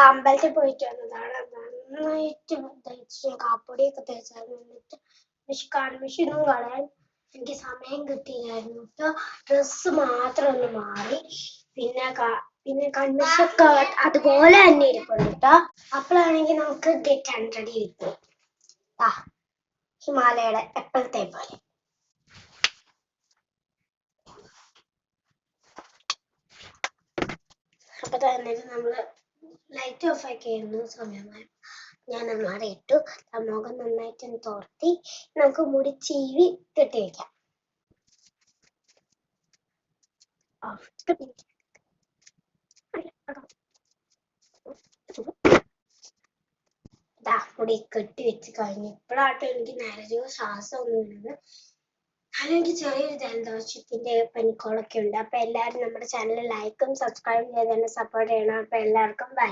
അമ്പലത്തിൽ പോയിട്ട് വന്നതാണ്. നന്നായിട്ട് തേച്ച് കാപ്പൊടിയൊക്കെ തേച്ചാൽ നിന്നിട്ട് കൺമിഷനും കളയാൻ എനിക്ക് സമയം കിട്ടിയില്ലായിരുന്നു കേട്ടോ. ഡ്രസ്സ് മാത്രം ഒന്ന് മാറി. പിന്നെ കൺമിഷൊക്കെ അതുപോലെ തന്നെ ഇരിപ്പുണ്ട് കേട്ടോ. അപ്പോഴാണെങ്കിൽ നമുക്ക് ഗെറ്റ് 100 കിട്ടും. ഹിമാലയയുടെ എപ്പോഴത്തെ പോലെ. അപ്പൊ തന്നെ നമ്മള് ലൈറ്റ് ഓഫ് ആക്കിയായിരുന്നു സമയമായി. ഞാൻ അവിടെ ഇട്ടു. മുഖം നന്നായിട്ട് തോർത്തി നമുക്ക് മുടി ചീവി കെട്ടി വെക്കാം. മുടി കെട്ടി വെച്ച് കഴിഞ്ഞു. ഇപ്പോഴാട്ടോ എനിക്ക് നേരെ ശ്വാസം ഒന്നും വരുന്നത്. അല്ലെങ്കിൽ ചെറിയൊരു ജലദോഷത്തിന്റെ പനിക്കോളൊക്കെ ഉണ്ട്. അപ്പൊ എല്ലാവരും നമ്മുടെ ചാനൽ ലൈക്കും സബ്സ്ക്രൈബും ചെയ്ത് തന്നെ സപ്പോർട്ട് ചെയ്യണം. അപ്പൊ എല്ലാവർക്കും ബൈ.